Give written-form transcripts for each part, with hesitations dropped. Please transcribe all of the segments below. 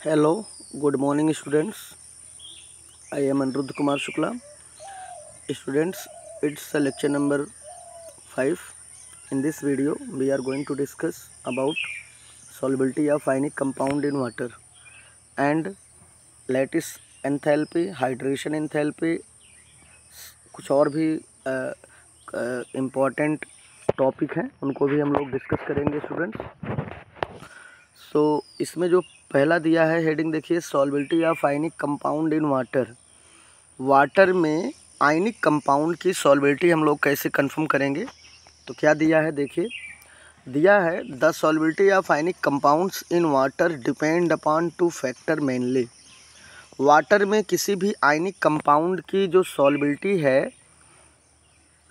Hello, good morning students. I am Anirudh Kumar Shukla. Students, it's lecture number 5. In this video, we are going to discuss about solubility of ionic compound in water and lattice enthalpy, hydration enthalpy, कुछ और भी important topic हैं उनको भी हम लोग discuss करेंगे students. सो इसमें जो पहला दिया है हेडिंग देखिए, solubility of ionic compound in water. Water में आयनिक कंपाउंड की सॉल्बिलिटी हम लोग कैसे कंफर्म करेंगे। तो क्या दिया है देखिए, दिया है the solubility of ionic compounds in water depend upon two factor mainly. Water में किसी भी आयनिक कंपाउंड की जो सॉल्बिलिटी है,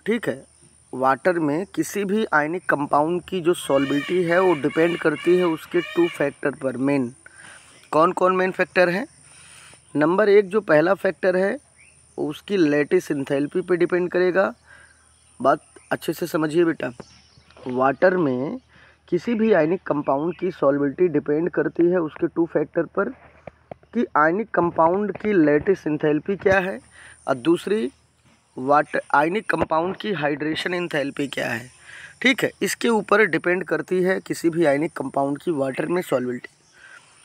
ठीक है, वाटर में किसी भी आयनिक कंपाउंड की जो सॉल्बिलिटी है वो डिपेंड करती है उसके टू फैक्टर पर। मेन कौन कौन मेन फैक्टर हैं? नंबर 1 जो पहला फैक्टर है उसकी लेटिस एंथैल्पी पे डिपेंड करेगा। बात अच्छे से समझिए बेटा, वाटर में किसी भी आयनिक कंपाउंड की सॉल्बिलिटी डिपेंड करती है उसके टू फैक्टर पर कि आयनिक कंपाउंड की लेटिस एंथैल्पी क्या है और दूसरी वाटर आयनिक कंपाउंड की हाइड्रेशन एंथैल्पी क्या है। ठीक है, इसके ऊपर डिपेंड करती है किसी भी आयनिक कंपाउंड की वाटर में सॉल्बिलिटी।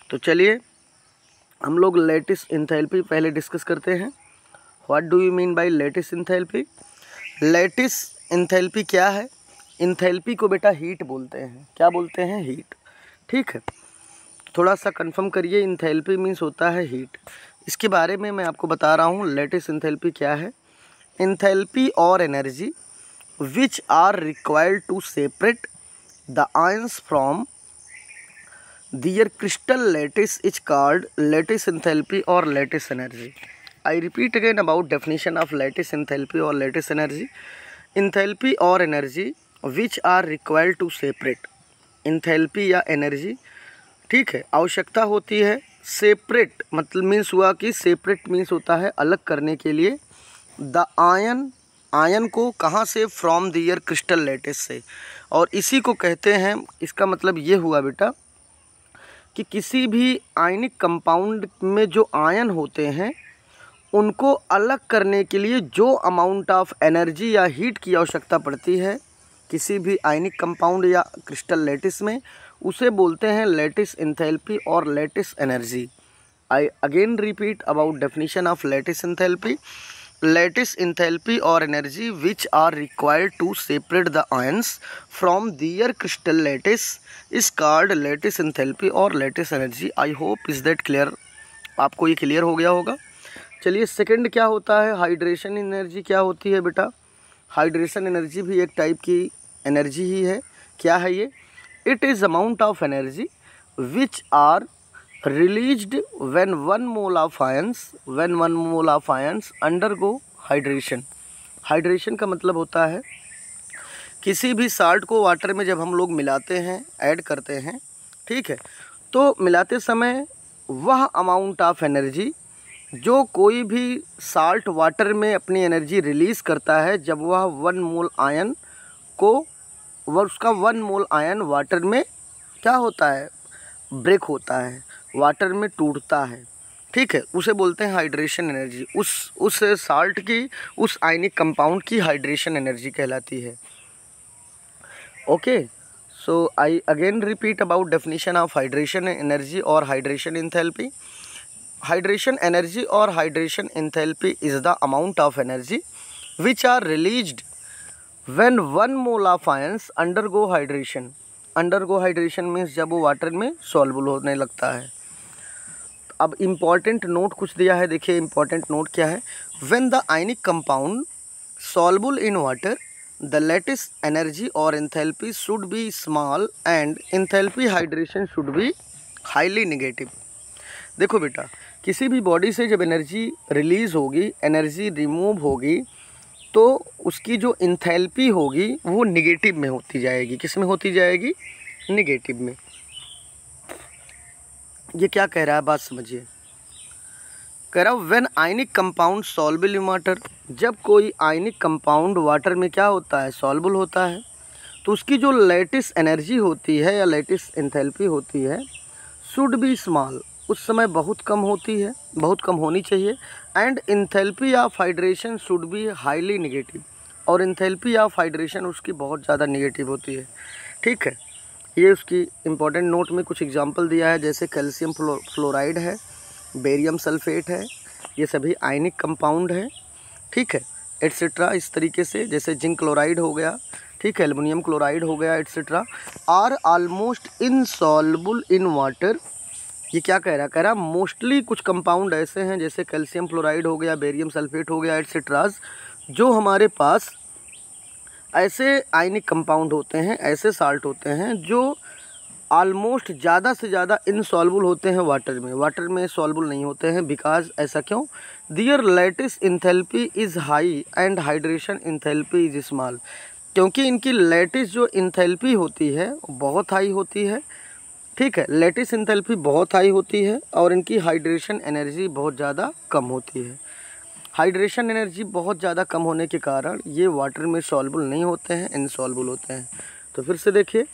तो चलिए हम लोग लेटिस एंथैल्पी पहले डिस्कस करते हैं। What do you mean by lattice enthalpy? Lattice enthalpy क्या है? एंथैल्पी को बेटा हीट बोलते हैं। क्या बोलते हैं? हीट। ठीक है, थोड़ा सा कंफर्म करिए, एंथैल्पी मीन्स होता है हीट। इसके बारे में मैं आपको बता रहा हूँ लेटिस एंथैल्पी क्या है। एंथैल्पी और energy which are required to separate the ions from their crystal lattice is called lattice enthalpy or lattice energy. I repeat again about definition of lattice enthalpy or lattice energy. Enthalpy or energy which are required to separate, enthalpy या energy, ठीक है, आवश्यकता होती है separate, मतलब means हुआ कि separate means होता है अलग करने के लिए, द आयन को कहाँ से? फ्रॉम दियर क्रिस्टल लेटिस से। और इसी को कहते हैं, इसका मतलब ये हुआ बेटा कि किसी भी आयनिक कंपाउंड में जो आयन होते हैं उनको अलग करने के लिए जो अमाउंट ऑफ एनर्जी या हीट की आवश्यकता पड़ती है किसी भी आयनिक कंपाउंड या क्रिस्टल लेटिस में, उसे बोलते हैं लेटिस एंथैल्पी और lattice energy. I again repeat about definition of lattice enthalpy. Lattice enthalpy or energy which are required to separate the ions from their crystal lattice is called lattice enthalpy or lattice energy. I hope is that clear? आपको ये clear हो गया होगा। चलिए second क्या होता है? Hydration energy क्या होती है बेटा? हाइड्रेशन एनर्जी भी एक टाइप की एनर्जी ही है। क्या है ये? It is amount of energy which are released when 1 mole of ions undergo hydration. Hydration का मतलब होता है किसी भी साल्ट को वाटर में जब हम लोग मिलाते हैं, ऐड करते हैं, ठीक है, तो मिलाते समय वह अमाउंट ऑफ एनर्जी जो कोई भी साल्ट वाटर में अपनी एनर्जी रिलीज़ करता है जब वह 1 मोल आयन को, वह उसका 1 मोल आयन वाटर में क्या होता है? ब्रेक होता है, वाटर में टूटता है, ठीक है, उसे बोलते हैं हाइड्रेशन एनर्जी। उस साल्ट की, उस आयनिक कंपाउंड की हाइड्रेशन एनर्जी कहलाती है। Okay, so I again repeat about definition of hydration energy और हाइड्रेशन एंथैल्पी। हाइड्रेशन एनर्जी और hydration enthalpy is the amount of energy which are released when 1 mole of ions undergo hydration. Undergo hydration means जब वो water में soluble होने लगता है। अब important note कुछ दिया है, देखिए इम्पॉर्टेंट नोट क्या है। When the ionic compound soluble in water the lattice energy और enthalpy should be small and enthalpy hydration should be highly negative. देखो बेटा, किसी भी बॉडी से जब एनर्जी रिलीज़ होगी, एनर्जी रिमूव होगी, तो उसकी जो एंथैल्पी होगी वो निगेटिव में होती जाएगी। किस में होती जाएगी? निगेटिव में। ये क्या कह रहा है, बात समझिए। कह रहा हूँ when ionic compound soluble in water, जब कोई आयनिक कंपाउंड वाटर में क्या होता है? सॉल्युबल होता है, तो उसकी जो लेटिस एनर्जी होती है या लेटिस एंथैल्पी होती है शुड बी स्मॉल, उस समय बहुत कम होती है, बहुत कम होनी चाहिए। And enthalpy of hydration should be highly negative, और इंथैल्पी ऑफ हाइड्रेशन उसकी बहुत ज़्यादा निगेटिव होती है। ठीक है, ये उसकी इम्पोर्टेंट नोट में कुछ एग्जांपल दिया है, जैसे कैल्शियम फ्लोराइड है, बेरियम सल्फेट है, ये सभी आयनिक कंपाउंड है। ठीक है, एट्सेट्रा। इस तरीके से जैसे जिंक क्लोराइड हो गया, ठीक है, एल्युमिनियम क्लोराइड हो गया, etcetera, are almost insoluble in water. ये क्या कह रहा है? कह रहा मोस्टली कुछ कंपाउंड ऐसे हैं जैसे कैल्शियम फ्लोराइड हो गया, बेरियम सल्फेट हो गया, एट्सेट्राज, जो हमारे पास ऐसे आयनिक कंपाउंड होते हैं, ऐसे साल्ट होते हैं जो ऑलमोस्ट ज़्यादा से ज़्यादा इनसॉल्युबल होते हैं वाटर में सॉल्युबल नहीं होते हैं। बिकॉज ऐसा क्यों? Their lattice enthalpy is high and hydration enthalpy is small, क्योंकि इनकी लैटिस जो इंथैल्पी होती है वो बहुत हाई होती है। ठीक है, लैटिस इंथैल्पी बहुत हाई होती है और इनकी हाइड्रेशन एनर्जी बहुत ज़्यादा कम होती है। हाइड्रेशन एनर्जी बहुत ज़्यादा कम होने के कारण ये वाटर में सॉल्युबल नहीं होते हैं, इनसॉल्युबल होते हैं। तो फिर से देखिए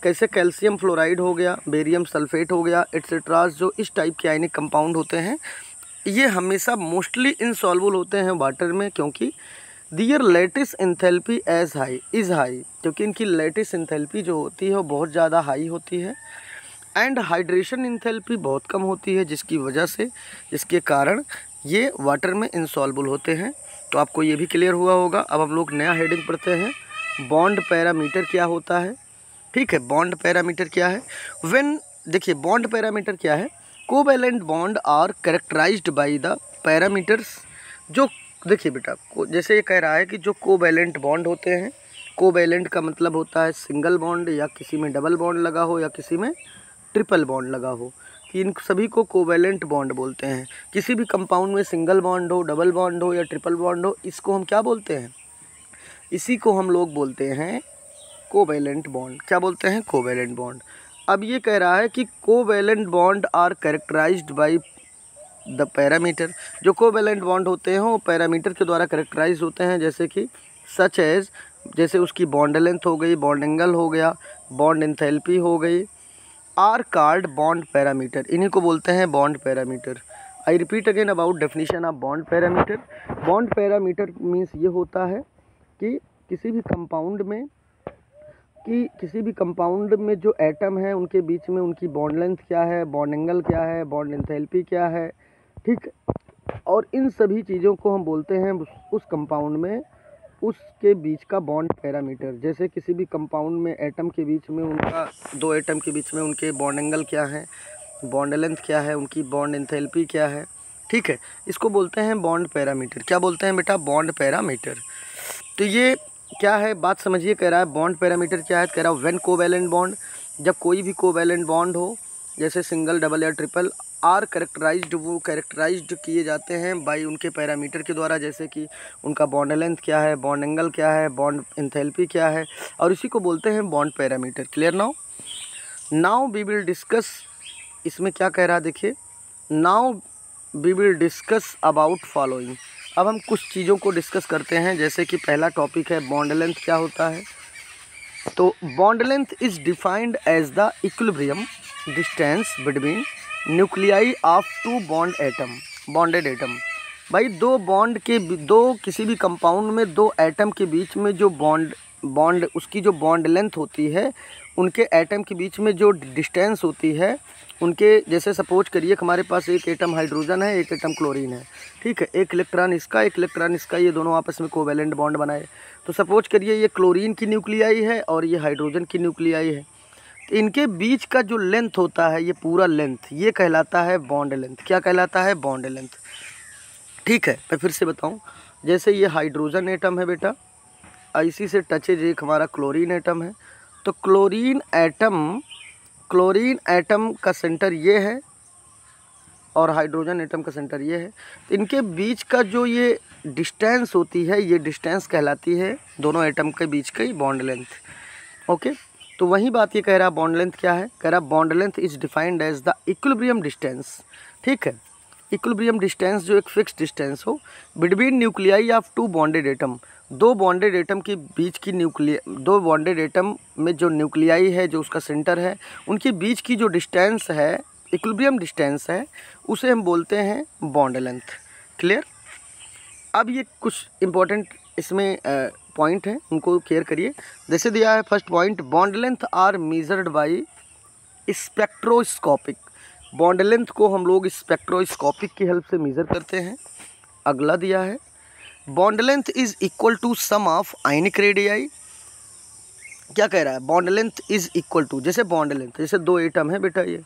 कैसे कैल्शियम फ्लोराइड हो गया, बेरियम सल्फेट हो गया, एट्सेट्राज, जो इस टाइप के आयनिक कंपाउंड होते हैं, ये हमेशा मोस्टली इनसॉल्युबल होते हैं वाटर में, क्योंकि दियर लैटिस इंथैल्पी इज़ हाई, क्योंकि इनकी लैटिस इंथैल्पी जो होती है वो बहुत ज़्यादा हाई होती है। एंड हाइड्रेशन इंथैल्पी बहुत कम होती है, जिसके कारण ये वाटर में इनसॉल्युबल होते हैं। तो आपको ये भी क्लियर हुआ होगा। अब हम लोग नया हेडिंग पढ़ते हैं, बॉन्ड पैरामीटर क्या होता है। ठीक है, बॉन्ड पैरामीटर क्या है? देखिए बॉन्ड पैरामीटर क्या है? Covalent bond are characterised by the parameters. जो देखिए बेटा, जैसे ये कह रहा है कि जो कोवैलेंट बॉन्ड होते हैं, कोवैलेंट का मतलब होता है सिंगल बॉन्ड, या किसी में डबल बॉन्ड लगा हो या किसी में ट्रिपल बॉन्ड लगा हो, कि इन सभी को कोवैलेंट बॉन्ड बोलते हैं। किसी भी कंपाउंड में सिंगल बॉन्ड हो, डबल बॉन्ड हो या ट्रिपल बॉन्ड हो, इसको हम क्या बोलते हैं? इसी को हम लोग बोलते हैं कोवैलेंट बॉन्ड। क्या बोलते हैं? Covalent bond. अब ये कह रहा है कि covalent bond are characterised by the parameter. जो कोवैलेंट बॉन्ड होते हैं वो पैरामीटर के द्वारा कैरेक्टराइज होते हैं, जैसे कि सच एज, जैसे उसकी बॉन्ड लेंथ हो गई, बॉन्ड एंगल हो गया, बॉन्ड इंथैल्पी हो गई, आर कॉल्ड बॉन्ड पैरामीटर। इन्हीं को बोलते हैं bond parameter. I repeat again about definition of bond parameter. Bond parameter means ये होता है कि किसी भी कंपाउंड में जो एटम है उनके बीच में उनकी बॉन्ड लेंथ क्या है, बॉन्ड एंगल क्या है, बॉन्ड इंथैल्पी क्या है। ठीक, और इन सभी चीज़ों को हम बोलते हैं उस कंपाउंड में उसके बीच का बॉन्ड पैरामीटर। जैसे किसी भी कंपाउंड में एटम के बीच में उनका, दो एटम के बीच में उनके बॉन्ड एंगल क्या है, बॉन्ड लेंथ क्या है, उनकी बॉन्ड इंथैल्पी क्या है। ठीक है, इसको बोलते हैं बॉन्ड पैरामीटर। क्या बोलते हैं बेटा? Bond parameter. तो ये क्या है, बात समझिए। कह रहा है बॉन्ड पैरामीटर क्या है? कह रहा है व्हेन कोवैलेंट बॉन्ड, जब कोई भी कोवैलेंट बॉन्ड हो, जैसे single, double or triple, are characterised, वो कैरेक्टराइज्ड किए जाते हैं बाई उनके पैरामीटर के द्वारा, जैसे कि उनका बॉन्ड लेंथ क्या है, बॉन्ड एंगल क्या है, बॉन्ड इंथैल्पी क्या है, और इसी को बोलते हैं bond parameter. Clear now we will discuss. इसमें क्या कह रहा है देखिए, now we will discuss about following. अब हम कुछ चीज़ों को डिस्कस करते हैं, जैसे कि पहला टॉपिक है बॉन्ड लेंथ क्या होता है। तो bond length is defined as the equilibrium distance between nuclei of two bonded atom. भाई दो किसी भी कंपाउंड में दो एटम के बीच में जो बॉन्ड उसकी जो बॉन्ड लेंथ होती है, उनके एटम के बीच में जो डिस्टेंस होती है उनके, जैसे सपोज करिए कि हमारे पास एक एटम हाइड्रोजन है, एक एटम क्लोरीन है। ठीक है, एक इलेक्ट्रॉन इसका, एक इलेक्ट्रॉन इसका, ये दोनों आपस में कोवैलेंट बॉन्ड बनाए। तो सपोज करिए ये क्लोरीन की न्यूक्लियाई है और ये हाइड्रोजन की न्यूक्लियाई है। तो इनके बीच का जो लेंथ होता है, ये पूरा लेंथ, ये कहलाता है बॉन्ड लेंथ। क्या कहलाता है? Bond length. ठीक है, मैं फिर से बताऊँ। जैसे ये हाइड्रोजन एटम है बेटा, इसी से टचेज एक हमारा क्लोरीन एटम है। तो क्लोरीन एटम का सेंटर ये है और हाइड्रोजन एटम का सेंटर ये है। तो इनके बीच का जो ये डिस्टेंस होती है, ये डिस्टेंस कहलाती है दोनों एटम के बीच की बॉन्ड लेंथ। ओके, तो वही बात ये कह रहा है बॉन्ड लेंथ क्या है। कह रहा bond length is defined as the equilibrium distance. ठीक है, इक्विलिब्रियम डिस्टेंस जो एक फिक्स डिस्टेंस हो between nuclei of two bonded atom. दो बॉन्डेड एटम के बीच की दो बॉन्डेड एटम में जो न्यूक्लियाई है, जो उसका सेंटर है, उनके बीच की जो डिस्टेंस है इक्विलिब्रियम डिस्टेंस है उसे हम बोलते हैं बॉन्ड लेंथ। क्लियर। अब ये कुछ इंपॉर्टेंट इसमें पॉइंट हैं, उनको क्लियर करिए। जैसे दिया है first point, bond length are measured by spectroscopic. Bond length को हम लोग स्पेक्ट्रोस्कोपिक की हेल्प से मेज़र करते हैं। अगला दिया है bond length is equal to sum of ionic radii. क्या कह रहा है, bond length is equal to, जैसे बॉन्ड लेंथ, जैसे दो एटम है बेटा ये,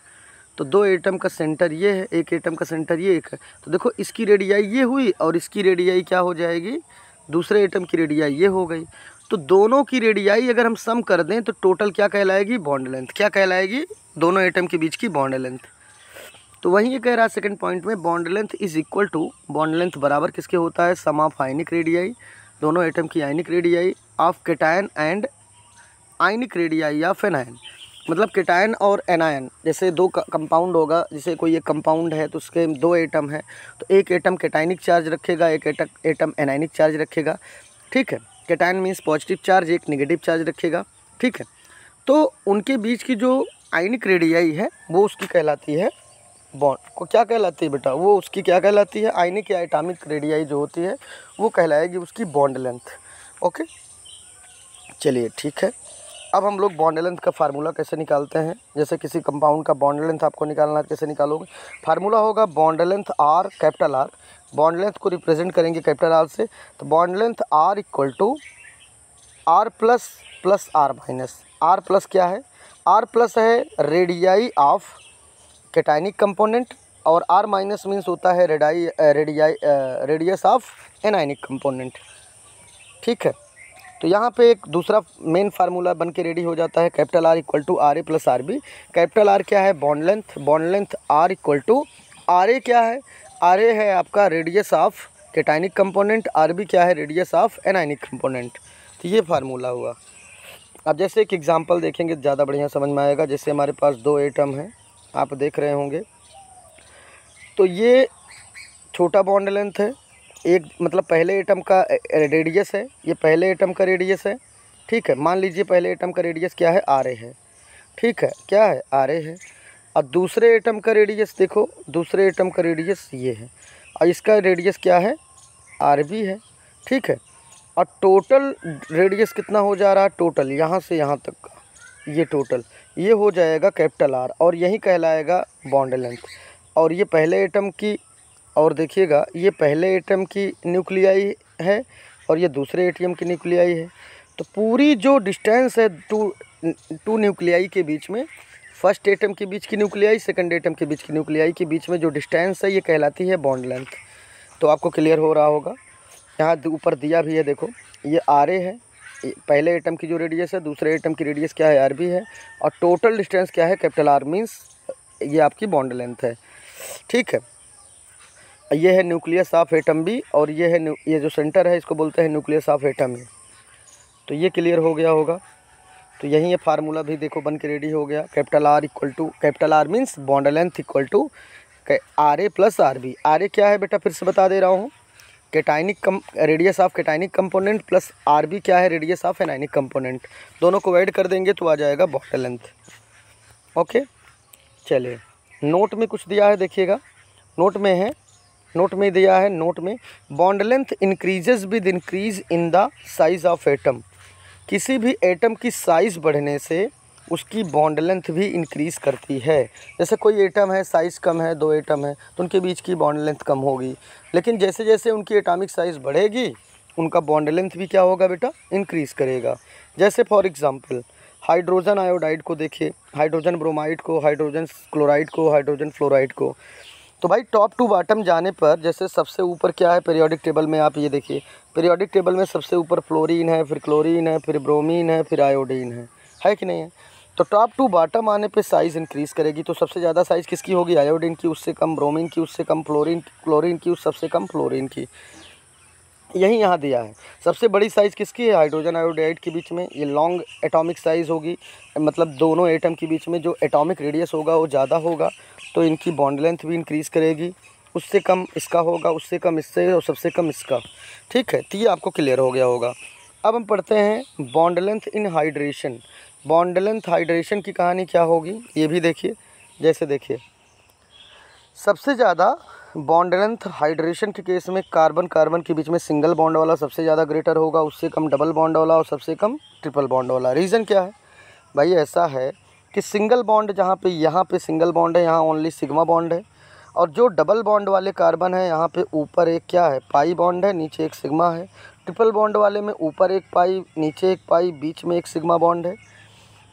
तो दो एटम का सेंटर ये है, एक एटम का सेंटर ये एक है, तो देखो इसकी रेडियाई ये हुई और इसकी रेडियाई क्या हो जाएगी, दूसरे एटम की रेडियाई ये हो गई। तो दोनों की रेडियाई अगर हम सम कर दें तो टोटल क्या कहलाएगी, बॉन्ड लेंथ। क्या कहलाएगी, दोनों एटम के बीच की बॉन्ड लेंथ। तो वहीं ये कह रहा है सेकंड पॉइंट में, bond length is equal to, bond length बराबर किसके होता है, सम ऑफ आयनिक रेडियाई, दोनों एटम की ionic radii, of cation and ionic radii या फेनायन। मतलब कैटायन और एनायन, जैसे दो कंपाउंड होगा, जैसे कोई एक कंपाउंड है तो उसके दो एटम है, तो एक एटम कैटायनिक चार्ज रखेगा, एक एटम एनायनिक चार्ज रखेगा। ठीक है, कैटायन मीन्स पॉजिटिव चार्ज, एक नेगेटिव चार्ज रखेगा। ठीक है, तो उनके बीच की जो आयनिक रेडियाई है वो उसकी कहलाती है बॉन्ड को, क्या कहलाती है बेटा, वो उसकी क्या कहलाती है, आयनिक या एटॉमिक रेडियाई जो होती है वो कहलाएगी उसकी बॉन्ड लेंथ। ओके, चलिए ठीक है। अब हम लोग बॉन्ड लेंथ का फार्मूला कैसे निकालते हैं। जैसे किसी कंपाउंड का बॉन्ड लेंथ आपको निकालना है, कैसे निकालोगे, फार्मूला होगा bond length R, capital R, bond length को रिप्रेजेंट करेंगे कैपिटल आर से, तो bond length R equal to R plus plus R minus. R plus क्या है, आर प्लस है रेडियाई ऑफ कैटायनिक कंपोनेंट, और आर माइनस मीन्स होता है रेडियस ऑफ एनायनिक कंपोनेंट। ठीक है, तो यहाँ पे एक दूसरा मेन फार्मूला बन के रेडी हो जाता है, capital R equal to R A plus R B. Capital R क्या है, bond length, bond length R equal to R A क्या है, आर ए है आपका radius of cationic component, R B क्या है, रेडियस ऑफ एनायनिक कंपोनेंट। तो ये फार्मूला हुआ। अब जैसे एक एग्जांपल देखेंगे ज़्यादा बढ़िया समझ में आएगा। जैसे हमारे पास दो एटम हैं, आप देख रहे होंगे, तो ये छोटा बॉन्ड लेंथ है, एक मतलब पहले एटम का रेडियस है, ये पहले एटम का रेडियस है। ठीक है, मान लीजिए पहले एटम का रेडियस क्या है, आर ए है। ठीक है, क्या है, आर ए है। और दूसरे एटम का रेडियस देखो, दूसरे एटम का रेडियस ये है, और इसका रेडियस क्या है, आर बी है। ठीक है, और टोटल रेडियस कितना हो जा रहा है, टोटल यहाँ से यहाँ तक का, ये टोटल ये हो जाएगा कैपिटल आर, और यही कहलाएगा बॉन्ड लेंथ। और ये पहले एटम की, और देखिएगा ये पहले एटम की न्यूक्लियाई है और ये दूसरे एटम की न्यूक्लियाई है। तो पूरी जो डिस्टेंस है टू न्यूक्लियाई के बीच में, फर्स्ट एटम के बीच की न्यूक्लियाई, सेकंड एटम के बीच की न्यूक्लियाई के बीच में जो डिस्टेंस है ये कहलाती है बॉन्ड लेंथ। तो आपको क्लियर हो रहा होगा, यहाँ ऊपर दिया भी है, देखो ये आर ए है, पहले एटम की जो रेडियस है, दूसरे एटम की रेडियस क्या है, आर बी है, और टोटल डिस्टेंस क्या है, कैपिटल आर, मीन्स ये आपकी बॉन्ड लेंथ है। ठीक है, ये है न्यूक्लियस ऑफ एटम बी, और ये है ये जो सेंटर है इसको बोलते हैं न्यूक्लियस ऑफ एटम ए। तो ये क्लियर हो गया होगा। तो यही ये फार्मूला भी देखो बन के रेडी हो गया, capital R equal to, capital R means bond length equal to R A plus R B. R A क्या है बेटा, फिर से बता दे रहा हूँ, cationic radius of cationic component, plus R B क्या है, रेडियस ऑफ एनायनिक कंपोनेंट। दोनों को ऐड कर देंगे तो आ जाएगा बॉन्ड लेंथ। ओके, चलिए नोट में कुछ दिया है, देखिएगा नोट में है, नोट में दिया है, नोट में bond length increases with increase in the size of atom. किसी भी एटम की साइज़ बढ़ने से उसकी बॉन्ड लेंथ भी इंक्रीज़ करती है। जैसे कोई एटम है, साइज़ कम है, दो एटम है, तो उनके बीच की बॉन्ड लेंथ कम होगी, लेकिन जैसे जैसे उनकी एटॉमिक साइज़ बढ़ेगी उनका बॉन्ड लेंथ भी क्या होगा बेटा, इंक्रीज़ करेगा। जैसे फॉर एग्जांपल हाइड्रोजन आयोडाइड को देखिए, हाइड्रोजन ब्रोमाइड को, हाइड्रोजन क्लोराइड को, हाइड्रोजन फ्लोराइड को। तो भाई टॉप टू बॉटम जाने पर, जैसे सबसे ऊपर क्या है पीरियोडिक टेबल में, आप ये देखिए पीरियोडिक टेबल में सबसे ऊपर फ्लोरीन है, फिर क्लोरीन है, फिर ब्रोमीन है, फिर आयोडीन है कि नहीं है। तो टॉप टू बॉटम आने पे साइज़ इंक्रीज़ करेगी। तो सबसे ज़्यादा साइज़ किसकी होगी, आयोडीन की, उससे कम ब्रोमीन की, उससे कम क्लोरीन की, उस सबसे कम फ्लोरीन की। यही यहाँ दिया है। सबसे बड़ी साइज़ किसकी है, हाइड्रोजन आयोडाइड के बीच में ये लॉन्ग एटॉमिक साइज़ होगी, मतलब दोनों एटम के बीच में जो एटॉमिक रेडियस होगा वो ज़्यादा होगा, तो इनकी बॉन्ड लेंथ भी इंक्रीज़ करेगी। उससे कम इसका होगा, उससे कम इससे, और सबसे कम इसका। ठीक है, तो ये आपको क्लियर हो गया होगा। अब हम पढ़ते हैं bond length in hydration. Bond length hydration की कहानी क्या होगी ये भी देखिए। जैसे देखिए सबसे ज़्यादा बॉन्ड लेंथ हाइड्रेशन के केस में कार्बन कार्बन के बीच में सिंगल बॉन्ड वाला सबसे ज़्यादा ग्रेटर होगा, उससे कम डबल बॉन्ड वाला और सबसे कम ट्रिपल बॉन्ड वाला। रीज़न क्या है भाई? ऐसा है कि सिंगल बॉन्ड जहाँ पे यहाँ पे सिंगल बॉन्ड है, यहाँ ओनली सिग्मा बॉन्ड है, और जो डबल बॉन्ड वाले कार्बन है यहाँ पे ऊपर एक क्या है, पाई बॉन्ड है, नीचे एक सिग्मा है। ट्रिपल बॉन्ड वाले में ऊपर एक पाई, नीचे एक पाई, बीच में एक सिग्मा बॉन्ड है।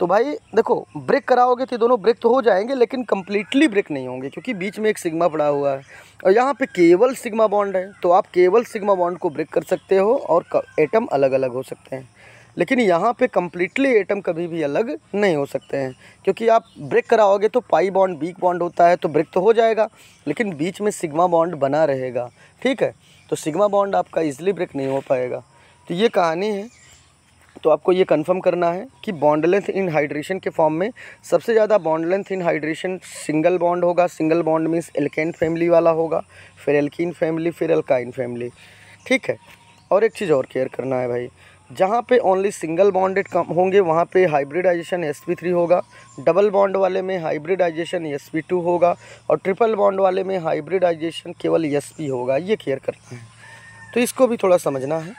तो भाई देखो, ब्रेक कराओगे तो दोनों ब्रेक तो हो जाएंगे, लेकिन कम्प्लीटली ब्रेक नहीं होंगे, क्योंकि बीच में एक सिग्मा पड़ा हुआ है और यहाँ पे केवल सिग्मा बॉन्ड है। तो आप केवल सिग्मा बॉन्ड को ब्रेक कर सकते हो और एटम अलग अलग हो सकते हैं, लेकिन यहाँ पे कम्प्लीटली एटम कभी भी अलग नहीं हो सकते हैं, क्योंकि आप ब्रेक कराओगे तो पाई बॉन्ड वीक बॉन्ड होता है, तो ब्रेक तो हो जाएगा, लेकिन बीच में सिग्मा बॉन्ड बना रहेगा। ठीक है, तो सिग्मा बॉन्ड आपका ईजिली ब्रेक नहीं हो पाएगा। तो ये कहानी है। तो आपको ये कंफर्म करना है कि बॉन्ड लेंथ इन हाइड्रेशन के फॉर्म में सबसे ज़्यादा bond length in hydration single bond होगा। Single bond means alkane family वाला होगा, फिर एल्कीन फैमिली, फिर एल्काइन फैमिली। ठीक है, और एक चीज़ और केयर करना है भाई, जहाँ पे ओनली सिंगल बॉन्डेड कम होंगे वहाँ पे हाइब्रिडाइजेशन sp3 होगा, डबल बॉन्ड वाले में हाइब्रिडाइजेशन sp2 होगा, और ट्रिपल बॉन्ड वाले में हाइब्रिडाइजेशन केवल sp होगा। ये केयर करना है, तो इसको भी थोड़ा समझना है।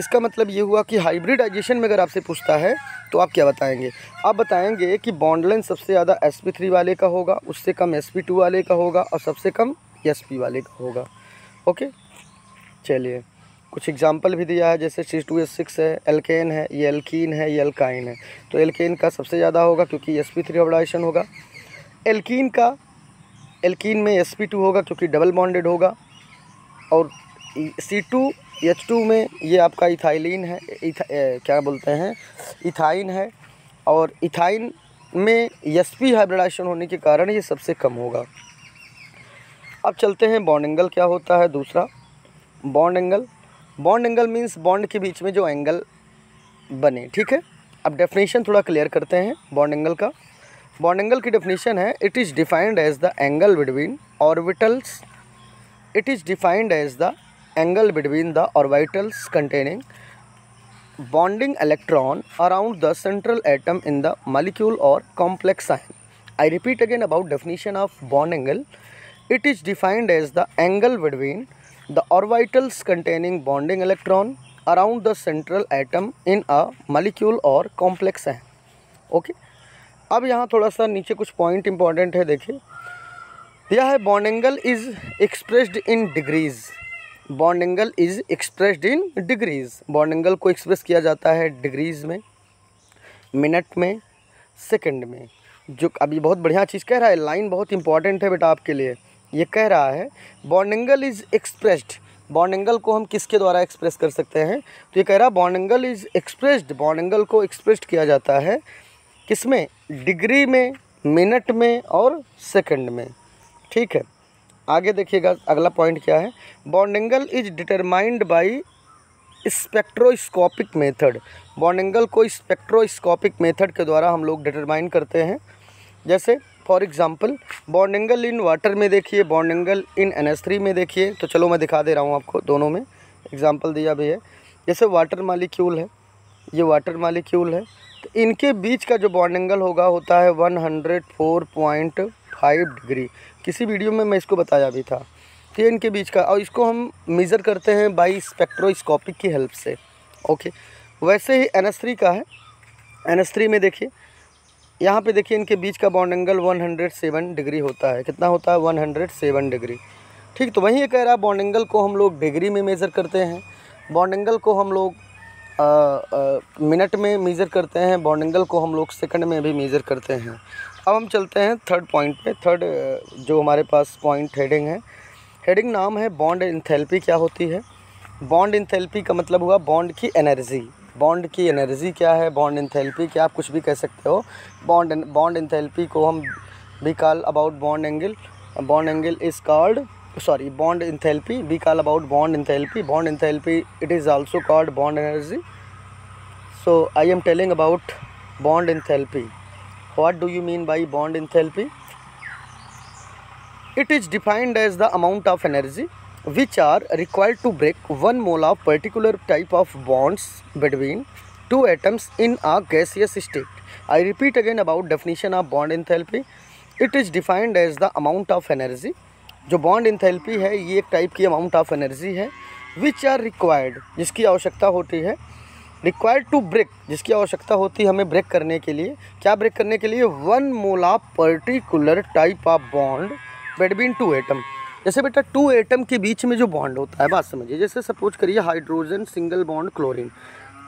इसका मतलब ये हुआ कि हाइब्रिडाइजेशन में अगर आपसे पूछता है तो आप क्या बताएंगे? आप बताएंगे कि बॉन्ड लेंथ सबसे ज़्यादा sp3 वाले का होगा, उससे कम sp2 वाले का होगा, और सबसे कम sp वाले का होगा। ओके, चलिए कुछ एग्जांपल भी दिया है, जैसे C2H6 है, एल्केन है, ये एल्कीन है, ये एल्काइन है। तो एल्केन का सबसे ज़्यादा होगा क्योंकि sp3 हाइब्रिडाइजेशन होगा। एल्कीन में sp2 होगा क्योंकि डबल बॉन्डेड होगा, और C2H2 में ये आपका इथाइलिन है, क्या बोलते हैं, इथाइन है, और इथाइन में sp हाइब्रिडाइजेशन होने के कारण ये सबसे कम होगा। अब चलते हैं बॉन्ड एंगल क्या होता है। दूसरा बॉन्ड एंगल मीन्स बॉन्ड के बीच में जो एंगल बने। ठीक है, अब डेफिनेशन थोड़ा क्लियर करते हैं बॉन्ड एंगल का। बॉन्ड एंगल की डेफिनेशन है, it is defined as the angle between orbitals. It is defined as the angle between the orbitals containing bonding electron around the central atom in the molecule or complex ion. I repeat again about definition of bond angle. It is defined as the angle between the orbitals containing bonding electron around the central atom in a molecule or complex ion. Okay, अब यहाँ थोड़ा सा नीचे कुछ point important है, देखिए दिया है bond angle is expressed in degrees. Bond angle is expressed in degrees. Bond angle को एक्सप्रेस किया जाता है डिग्रीज में, मिनट में, सेकंड में। जो अभी बहुत बढ़िया चीज़ कह रहा है, लाइन बहुत इंपॉर्टेंट है बेटा आपके लिए। ये कह रहा है bond angle is expressed. Bond angle को हम किसके द्वारा एक्सप्रेस कर सकते हैं? तो ये कह रहा है bond angle is expressed. Bond angle को एक्सप्रेस्ड किया जाता है किसमें? डिग्री में, मिनट में और सेकंड में। ठीक है, आगे देखिएगा अगला पॉइंट क्या है। Bond angle is determined by spectroscopic method. Bond angle को स्पेक्ट्रोस्कोपिक मेथड के द्वारा हम लोग डिटरमाइन करते हैं। जैसे for example bond angle in water में देखिए, बॉन्ड एंगल इन NH3 में देखिए। तो चलो मैं दिखा दे रहा हूँ आपको, दोनों में एग्जांपल दिया भी है। जैसे वाटर मालिक्यूल है, ये वाटर मालिक्यूल है, तो इनके बीच का जो बॉन्ड एंगल होता है 104.5 डिग्री। किसी वीडियो में मैं इसको बताया भी था। तो ये इनके बीच का, और इसको हम मेज़र करते हैं बाई स्पेक्ट्रोस्कोपिक की हेल्प से। ओके, वैसे ही NH3 का है। NH3 में देखिए, यहाँ पे देखिए इनके बीच का बॉन्ड एंगल 107 डिग्री होता है। कितना होता है? 107 डिग्री। ठीक, तो वहीं ये कह रहा है बॉन्ड एंगल को हम लोग डिग्री में मेज़र करते हैं, बॉन्ड एंगल को हम लोग मिनट में मेज़र करते हैं, बॉन्ड एंगल को हम लोग सेकंड में भी मेज़र करते हैं। अब हम चलते हैं थर्ड पॉइंट पे। थर्ड जो हमारे पास पॉइंट हेडिंग है, हेडिंग नाम है बॉन्ड इंथैल्पी क्या होती है। बॉन्ड इंथैल्पी का मतलब हुआ बॉन्ड की एनर्जी। बॉन्ड की एनर्जी क्या है? बॉन्ड इंथैल्पी क्या, आप कुछ भी कह सकते हो। बॉन्ड इंथैल्पी को हम भी call about bond angle. Bond angle is called bond enthalpy, we call about bond enthalpy. Bond enthalpy, it is also called bond energy. So I am telling about bond enthalpy. What do you mean by bond enthalpy? It is defined as the amount of energy which are required to break 1 mole of particular type of bonds between two atoms in a gaseous state. I repeat again about definition of bond enthalpy. It is defined as the amount of energy जो bond enthalpy है ये एक type की amount of energy है which are required, जिसकी आवश्यकता होती है, रिक्वायर्ड टू ब्रेक, जिसकी आवश्यकता होती है हमें ब्रेक करने के लिए। क्या ब्रेक करने के लिए? 1 mole of particular type of bond between 2 atom. जैसे बेटा 2 एटम के बीच में जो बॉन्ड होता है, बात समझिए, जैसे सपोज करिए हाइड्रोजन सिंगल बॉन्ड क्लोरीन,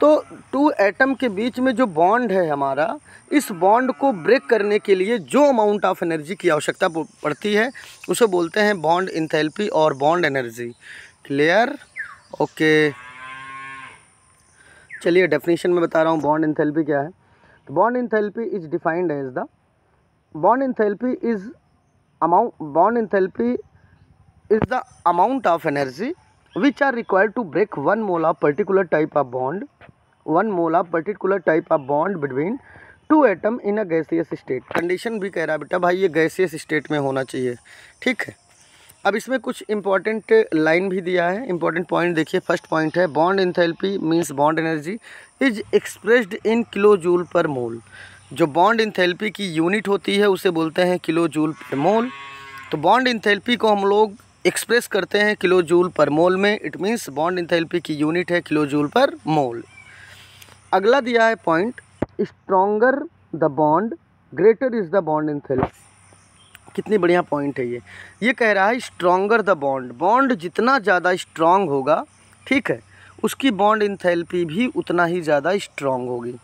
तो 2 एटम के बीच में जो बॉन्ड है हमारा, इस बॉन्ड को ब्रेक करने के लिए जो अमाउंट ऑफ एनर्जी की आवश्यकता पड़ती है उसे बोलते हैं बॉन्ड इंथैल्पी और बॉन्ड एनर्जी। क्लियर? ओके, चलिए डेफिनेशन में बता रहा हूँ बॉन्ड इंथैल्पी क्या है। तो bond enthalpy is defined as the bond enthalpy is the amount of energy which are required to break 1 mole of particular type of bond between 2 atom in a gaseous state। Condition भी कह रहा है बेटा भाई ये gaseous state में होना चाहिए, ठीक है। अब इसमें कुछ इंपॉर्टेंट लाइन भी दिया है, इंपॉर्टेंट पॉइंट देखिए। फर्स्ट पॉइंट है bond enthalpy means bond energy is expressed in kilo joule per mole. जो बॉन्ड इंथैल्पी की यूनिट होती है उसे बोलते हैं किलो जूल पर मोल। तो बॉन्ड इंथैल्पी को हम लोग एक्सप्रेस करते हैं किलो जूल पर मोल में, इट मीन्स बॉन्ड इंथैल्पी की यूनिट है किलो जूल पर मोल। अगला दिया है point, stronger the bond greater is the bond enthalpy. कितनी बढ़िया पॉइंट है ये कह रहा है स्ट्रॉन्गर द बॉन्ड, बॉन्ड जितना ज़्यादा स्ट्रॉन्ग होगा, ठीक है, उसकी बॉन्ड इंथैल्पी भी उतना ही ज़्यादा स्ट्रॉन्ग होगी,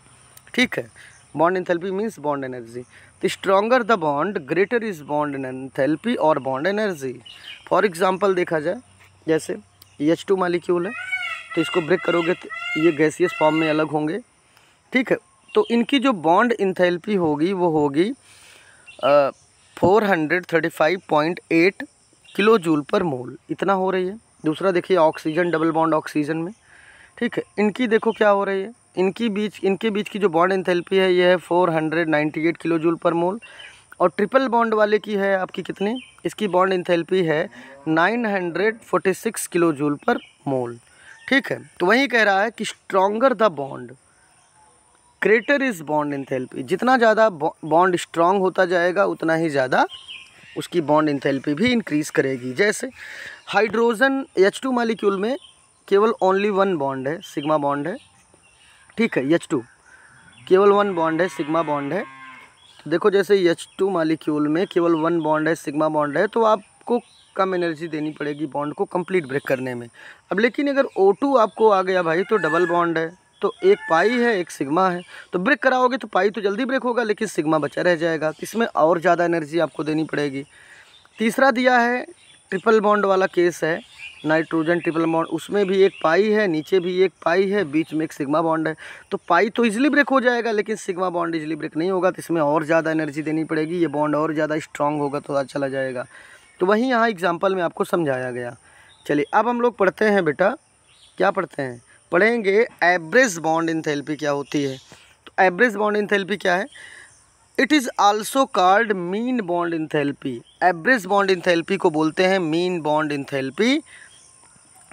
ठीक है। Bond enthalpy means bond energy. तो stronger the bond greater is bond enthalpy और बॉन्ड एनर्जी। फॉर एग्जांपल देखा जाए, जैसे H2 मालिक्यूल है, तो इसको ब्रेक करोगे तो ये गैसियस फॉर्म में अलग होंगे, ठीक है। तो इनकी जो बॉन्ड इंथैल्पी होगी वो होगी 435.8 किलो जूल पर मोल, इतना हो रही है। दूसरा देखिए ऑक्सीजन, डबल बॉन्ड ऑक्सीजन में, ठीक है, इनकी देखो क्या हो रही है, इनके बीच की जो बॉन्ड इंथैल्पी है ये है 498 किलो जूल पर मोल। और ट्रिपल बॉन्ड वाले की है आपकी कितनी, इसकी बॉन्ड इंथैल्पी है 946 किलो जूल पर मोल, ठीक है। तो वही कह रहा है कि stronger the bond greater is bond enthalpy, जितना ज़्यादा बॉन्ड स्ट्रॉन्ग होता जाएगा उतना ही ज़्यादा उसकी बॉन्ड इंथैल्पी भी इंक्रीज़ करेगी। जैसे हाइड्रोजन H2 मालिक्यूल में केवल ओनली 1 बॉन्ड है, सिग्मा बॉन्ड है, ठीक है। H2 केवल 1 बॉन्ड है, सिग्मा बॉन्ड है। तो देखो जैसे H2 मालिक्यूल में केवल 1 बॉन्ड है, सिग्मा बॉन्ड है, तो आपको कम एनर्जी देनी पड़ेगी बॉन्ड को कंप्लीट ब्रेक करने में। अब लेकिन अगर O2 आपको आ गया भाई, तो डबल बॉन्ड है, तो एक पाई है एक सिग्मा है, तो ब्रेक कराओगे तो पाई तो जल्दी ब्रेक होगा लेकिन सिग्मा बचा रह जाएगा, तो इसमें और ज़्यादा एनर्जी आपको देनी पड़ेगी। तीसरा दिया है ट्रिपल बॉन्ड वाला केस है, नाइट्रोजन ट्रिपल बॉन्ड, उसमें भी एक पाई है, नीचे भी एक पाई है, बीच में एक सिग्मा बॉन्ड है, तो पाई तो इजीली ब्रेक हो जाएगा लेकिन सिग्मा बॉन्ड इजीली ब्रेक नहीं होगा, तो इसमें और ज़्यादा एनर्जी देनी पड़ेगी, ये बॉन्ड और ज़्यादा स्ट्रांग होगा तो अच्छा चला जाएगा। तो वहीं यहाँ एग्जांपल में आपको समझाया गया। चलिए अब हम लोग पढ़ते हैं बेटा, क्या पढ़ते हैं, पढ़ेंगे एवरेज बॉन्ड इंथैल्पी क्या होती है। तो एवरेज बॉन्ड इंथैल्पी क्या है, it is also called mean bond enthalpy. Average bond enthalpy को बोलते हैं मीन बॉन्ड इंथैल्पी।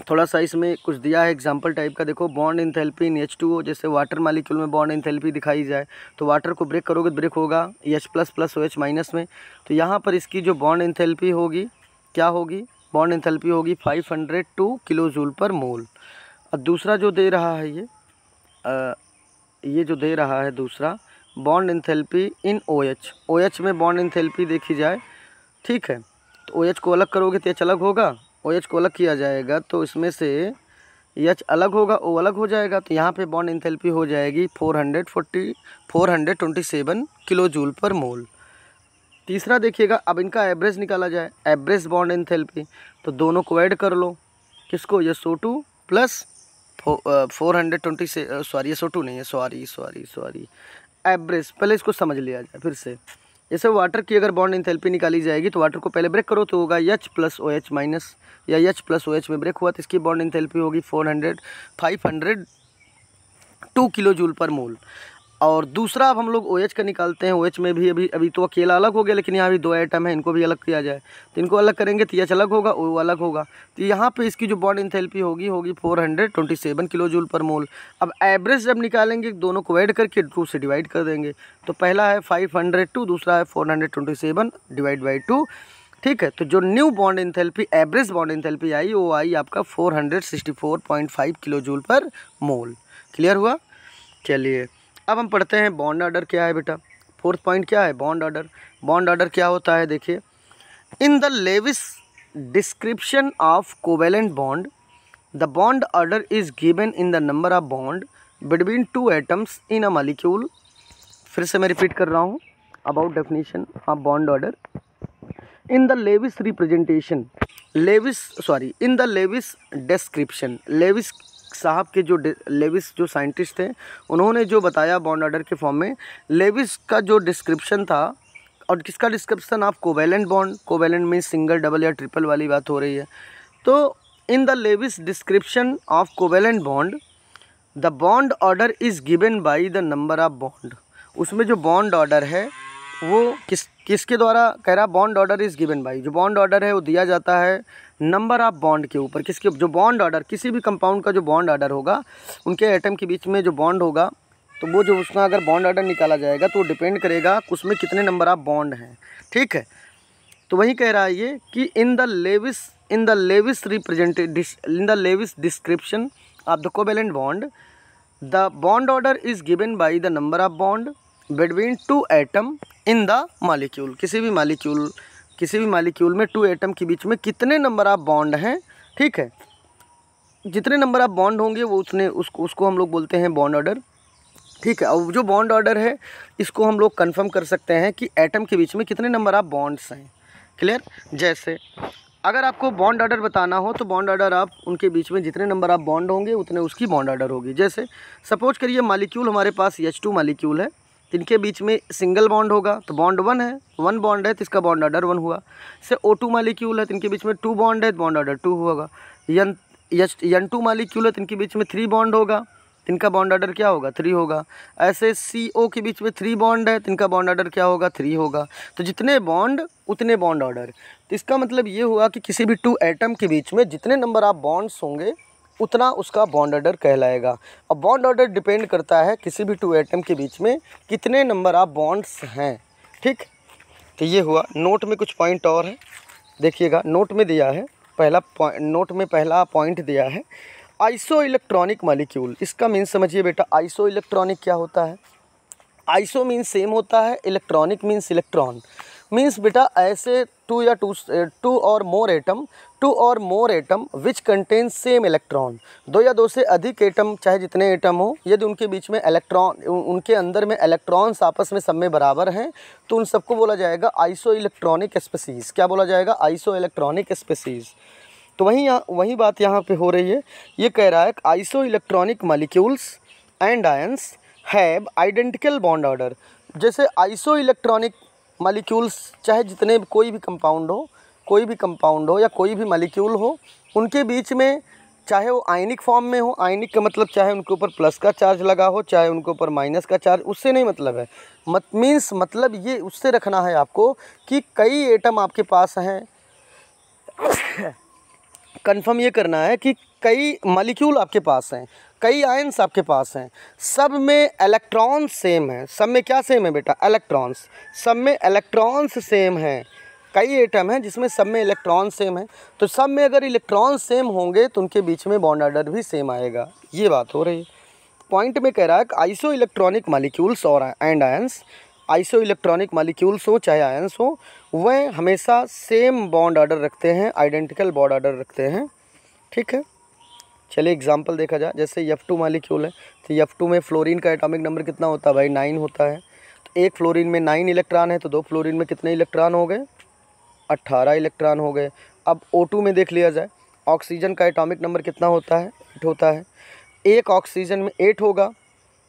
थोड़ा सा इसमें कुछ दिया है एग्जांपल टाइप का, देखो बॉन्ड इंथैल्पी इन H2O, जैसे वाटर मालिक्यूल में बॉन्ड इंथैल्पी दिखाई जाए तो वाटर को ब्रेक करोगे तो ब्रेक होगा H++ OH- में, तो यहाँ पर इसकी जो बॉन्ड इंथैल्पी होगी क्या होगी, बॉन्ड इंथैल्पी होगी 502 किलो जूल पर मोल। अब दूसरा जो दे रहा है ये जो दे रहा है दूसरा बॉन्ड इंथैल्पी इन OH में बॉन्ड इंथैल्पी देखी जाए, ठीक है, तो OH को अलग करोगे तो H अलग होगा, OH को अलग किया जाएगा तो इसमें से H अलग होगा, O अलग हो जाएगा, तो यहाँ पे बॉन्ड इंथैल्पी हो जाएगी 427 किलो जूल पर मोल। तीसरा देखिएगा, अब इनका एवरेज निकाला जाए, एवरेज बॉन्ड इंथैल्पी, तो दोनों को ऐड कर लो, किसको, SO2 प्लस 420 से SO2 नहीं है, सॉरी एवरेज, पहले इसको समझ लिया जाए फिर से। जैसे वाटर की अगर बॉन्ड इंथैल्पी निकाली जाएगी तो वाटर को पहले ब्रेक करो तो होगा H+OH- या H+OH में ब्रेक हुआ तो इसकी बॉन्ड इंथैल्पी होगी 502 किलो जूल पर मोल। और दूसरा अब हम लोग OH का निकालते हैं, OH में भी अभी तो अकेला अलग हो गया, लेकिन यहाँ भी 2 एटम है, इनको भी अलग किया जाए तो इनको अलग करेंगे तो H अलग होगा, O अलग होगा, तो यहाँ पे इसकी जो बॉन्ड इंथैल्पी होगी 427 किलो जूल पर मोल। अब एवरेज जब निकालेंगे दोनों को ऐड करके 2 से डिवाइड कर देंगे, तो पहला है 502, दूसरा है 427 डिवाइड बाई 2, ठीक है। तो जो new bond enthalpy, average bond enthalpy आई, वो आई आपका 464.5 किलो जूल पर मोल। क्लियर हुआ? चलिए अब हम पढ़ते हैं बॉन्ड ऑर्डर क्या है बेटा। फोर्थ पॉइंट क्या है? Bond order. बॉन्ड ऑर्डर क्या होता है? देखिए, in the Lewis description of covalent bond the bond order is given in the number of bond between two atoms in a molecule. फिर से मैं रिपीट कर रहा हूँ, about definition of bond order. In the Lewis representation, in the Lewis description, Lewis साहब के जो Levi's जो साइंटिस्ट थे, उन्होंने जो बताया बॉन्ड ऑर्डर के फॉर्म में, लेविस का जो डिस्क्रिप्शन था, और किसका description of covalent bond, covalent means single, double or triple वाली बात हो रही है। तो in the Lewis description of covalent bond the bond order is given by the number of bond. उसमें जो बॉन्ड ऑर्डर है वो किसके द्वारा कह रहा? Bond order is given bye, जो बॉन्ड ऑर्डर है वो दिया जाता है नंबर ऑफ बॉन्ड के ऊपर। किसके? जो बॉन्ड ऑर्डर, किसी भी कंपाउंड का जो बॉन्ड ऑर्डर होगा, उनके एटम के बीच में जो बॉन्ड होगा, तो वो जो उसका अगर बॉन्ड ऑर्डर निकाला जाएगा तो वो डिपेंड करेगा उसमें कितने नंबर ऑफ बॉन्ड हैं। ठीक है। तो वही कह रहा है ये कि in the Lewis description of the covalent bond the bond order is given by the number of bond between two atom in the molecule. किसी भी मॉलिक्यूल में टू एटम के बीच में कितने नंबर ऑफ बॉन्ड हैं। ठीक है। जितने नंबर ऑफ बॉन्ड होंगे वो उसको हम लोग बोलते हैं बॉन्ड ऑर्डर। ठीक है। और जो बॉन्ड ऑर्डर है, इसको हम लोग कंफर्म कर सकते हैं कि एटम के बीच में कितने नंबर ऑफ बॉन्ड्स हैं। क्लियर? जैसे अगर आपको बॉन्ड ऑर्डर बताना हो तो बॉन्ड ऑर्डर आप उनके बीच में जितने नंबर ऑफ बॉन्ड होंगे उतने उसकी बॉन्ड ऑर्डर होगी। जैसे सपोज करिए मॉलिक्यूल हमारे पास H2 मॉलिक्यूल है, इनके बीच में सिंगल बॉन्ड होगा तो बॉन्ड 1 है, 1 बॉन्ड है तो इसका बॉन्ड ऑर्डर 1 हुआ। से O2 मॉलिक्यूल है तो इनके बीच में 2 बॉन्ड है तो बॉन्ड ऑर्डर 2 होगा। N2 मॉलिक्यूल है तो इनके बीच में 3 बॉन्ड होगा, इनका बॉन्ड ऑर्डर क्या होगा? 3 होगा। ऐसे CO के बीच में 3 बॉन्ड है तो इनका बॉन्ड ऑर्डर क्या होगा? 3 होगा। तो जितने बॉन्ड उतने बॉन्ड ऑर्डर। तो इसका मतलब ये हुआ कि किसी भी 2 एटम के बीच में जितने नंबर ऑफ बॉन्ड्स होंगे उतना उसका बॉन्ड ऑर्डर कहलाएगा। अब बॉन्ड ऑर्डर डिपेंड करता है किसी भी 2 एटम के बीच में कितने नंबर ऑफ बॉन्ड्स हैं। ठीक। तो ये हुआ। नोट में कुछ पॉइंट और है, देखिएगा। नोट में दिया है पहला पॉइंट दिया है आइसो इलेक्ट्रॉनिक मॉलिक्यूल। इसका मीन्स समझिए बेटा, आइसो इलेक्ट्रॉनिक क्या होता है? आइसो मीन्स सेम होता है, इलेक्ट्रॉनिक मीन्स इलेक्ट्रॉन। मीन्स बेटा ऐसे टू और मोर atom which contain same electron, 2 या 2 से अधिक एटम, चाहे जितने एटम हो, यदि उनके बीच में इलेक्ट्रॉन, उनके अंदर में इलेक्ट्रॉन्स आपस में सब में बराबर हैं तो उन सबको बोला जाएगा आइसो इलेक्ट्रॉनिक स्पीसीज। क्या बोला जाएगा? Iso electronic species. तो वही बात यहाँ पे हो रही है। ये कह रहा है iso electronic molecules and ions have identical bond order. जैसे आइसो इलेक्ट्रॉनिक मॉलिक्यूल्स, चाहे जितने कोई भी कंपाउंड हो या कोई भी मॉलिक्यूल हो, उनके बीच में चाहे वो आयनिक फॉर्म में हो, आयनिक का मतलब चाहे उनके ऊपर प्लस का चार्ज लगा हो, चाहे उनके ऊपर माइनस का चार्ज, उससे नहीं मतलब है। मतलब ये उससे रखना है आपको कि कई एटम आपके पास हैं। कंफर्म ये करना है कि कई मॉलिक्यूल आपके पास हैं, कई आयंस आपके पास हैं, सब में इलेक्ट्रॉन्स सेम हैं। सब में क्या सेम है बेटा? इलेक्ट्रॉन्स। सब में इलेक्ट्रॉन्स सेम हैं। कई एटम हैं जिसमें सब में इलेक्ट्रॉन सेम है, तो सब में अगर इलेक्ट्रॉन सेम होंगे तो उनके बीच में बॉन्ड ऑर्डर भी सेम आएगा। ये बात हो रही है। पॉइंट में कह रहा है कि आइसो इलेक्ट्रॉनिक मॉलिक्यूल्स और and ions, iso electronic molecules हो चाहे आयंस हो, वह हमेशा सेम बॉन्ड ऑर्डर रखते हैं, आइडेंटिकल बॉन्ड ऑर्डर रखते हैं। ठीक है। चलिए एग्जांपल देखा जाए। जैसे F2 मॉलिक्यूल है तो F2 में फ्लोरीन का एटॉमिक नंबर कितना होता है भाई? 9 होता है। तो एक फ्लोरीन में 9 इलेक्ट्रॉन है तो 2 फ्लोरीन में कितने इलेक्ट्रॉन हो गए? 18 इलेक्ट्रॉन हो गए। अब O2 में देख लिया जाए, ऑक्सीजन का एटॉमिक नंबर कितना होता है? 8 होता है। एक ऑक्सीजन में 8 होगा,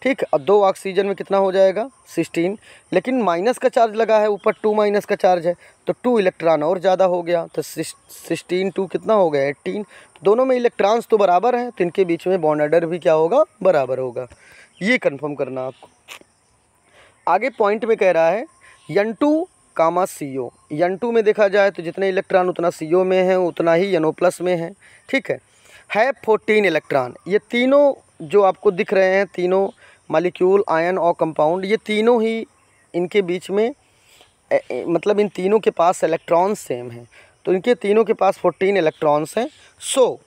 ठीक है। और 2 ऑक्सीजन में कितना हो जाएगा? 16। लेकिन माइनस का चार्ज लगा है ऊपर, 2 माइनस का चार्ज है तो 2 इलेक्ट्रॉन और ज़्यादा हो गया, तो 16 2 कितना हो गया? 18। दोनों में इलेक्ट्रॉन्स तो बराबर हैं तो इनके बीच में बॉन्ड ऑर्डर भी क्या होगा? बराबर होगा। ये कंफर्म करना आपको। आगे पॉइंट में कह रहा है N2, CO। N2 में देखा जाए तो जितने इलेक्ट्रॉन उतना CO में है, उतना ही NO+ में है। ठीक है। 14 इलेक्ट्रॉन। ये तीनों जो आपको दिख रहे हैं, तीनों मॉलिक्यूल, आयन और कंपाउंड, ये तीनों ही इनके बीच में मतलब इन तीनों के पास इलेक्ट्रॉन्स सेम हैं, तो इनके तीनों के पास 14 इलेक्ट्रॉन्स हैं। So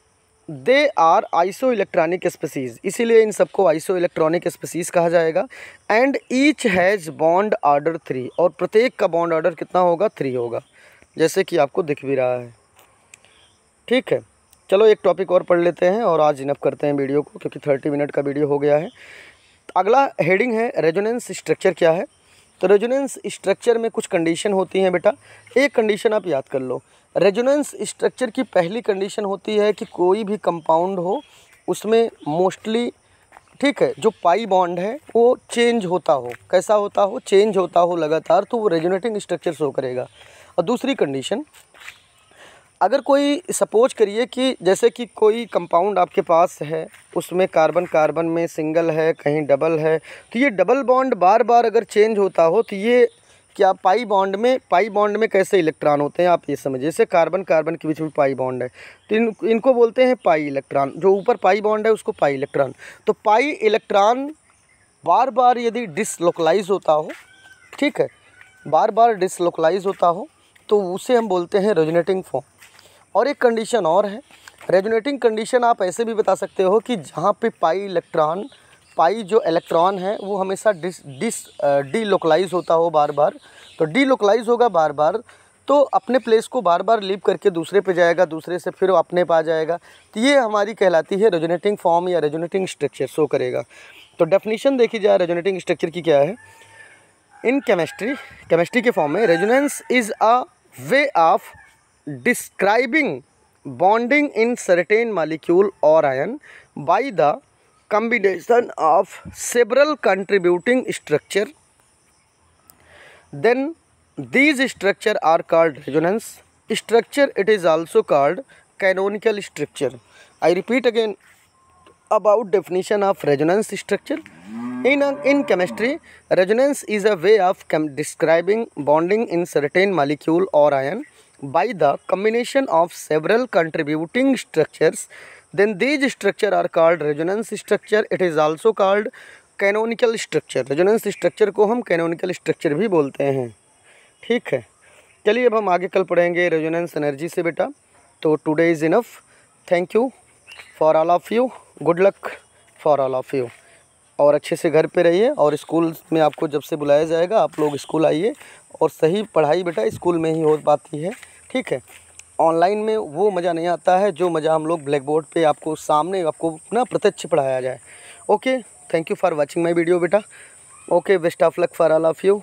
they are isoelectronic species, इसीलिए इन सबको आइसो इलेक्ट्रॉनिक स्पीसीज़ कहा जाएगा। And each has bond order 3, और प्रत्येक का बॉन्ड ऑर्डर कितना होगा? 3 होगा, जैसे कि आपको दिख भी रहा है। ठीक है, चलो एक टॉपिक और पढ़ लेते हैं और आज इनफ करते हैं वीडियो को, क्योंकि 30 मिनट का वीडियो हो गया है। अगला हेडिंग है रेजोनेंस स्ट्रक्चर क्या है। तो रेजोनेंस स्ट्रक्चर में कुछ कंडीशन होती हैं बेटा। एक कंडीशन आप याद कर लो, रेजोनेंस स्ट्रक्चर की पहली कंडीशन होती है कि कोई भी कंपाउंड हो उसमें मोस्टली, ठीक है, जो पाई बॉन्ड है वो चेंज होता हो। कैसा होता हो? चेंज होता हो लगातार, तो वो रेजोनेटिंग स्ट्रक्चर शो करेगा। और दूसरी कंडीशन, अगर कोई सपोज करिए कि जैसे कि कोई कंपाउंड आपके पास है, उसमें कार्बन कार्बन में सिंगल है, कहीं डबल है, तो ये डबल बॉन्ड बार बार अगर चेंज होता हो तो ये क्या पाई बॉन्ड में कैसे इलेक्ट्रॉन होते हैं आप ये समझिए। जैसे कार्बन कार्बन के बीच में पाई बॉन्ड है, तो इनको बोलते हैं पाई इलेक्ट्रॉन। जो ऊपर पाई बॉन्ड है उसको पाई इलेक्ट्रॉन। तो पाई इलेक्ट्रॉन बार बार यदि डिसलोकलाइज होता हो, ठीक है, बार बार डिसलोकलाइज होता हो, तो उसे हम बोलते हैं रेजोनेटिंग फॉर्म। और एक कंडीशन और है, रेजोनेटिंग कंडीशन आप ऐसे भी बता सकते हो कि जहाँ पे पाई जो इलेक्ट्रॉन है वो हमेशा डीलोकलाइज होता हो बार बार। तो डीलोकलाइज होगा बार बार, तो अपने प्लेस को बार बार लीव करके दूसरे पे जाएगा, दूसरे से फिर अपने पे आ जाएगा। तो ये हमारी कहलाती है रेजोनेटिंग फॉर्म या रेजोनेटिंग स्ट्रक्चर शो करेगा। तो डेफिनेशन देखी जाए रेजोनेटिंग स्ट्रक्चर की क्या है। इन केमिस्ट्री के फॉर्म में, resonance is a way of describing bonding in certain molecule or ion by the combination of several contributing structure. Then these structure are called resonance structure. It is also called canonical structure. I repeat again about definition of resonance structure. In chemistry, resonance is a way of describing bonding in certain molecule or ion by the combination of several contributing structures. Then these structure are called resonance structure. It is also called canonical structure. resonance structure को हम canonical structure भी बोलते हैं। ठीक है, चलिए अब हम आगे कल पढ़ेंगे रेजोनेंस एनर्जी से बेटा। तो today is enough. Thank you for all of you, good luck for all of you. और अच्छे से घर पे रहिए, और स्कूल में आपको जब से बुलाया जाएगा आप लोग स्कूल आइए। और सही पढ़ाई बेटा स्कूल में ही हो पाती है, ठीक है। ऑनलाइन में वो मज़ा नहीं आता है जो मज़ा हम लोग ब्लैक बोर्ड पे आपको सामने आपको ना प्रत्यक्ष पढ़ाया जाए। Okay, thank you for watching my video बेटा। Okay, best of luck for all of you.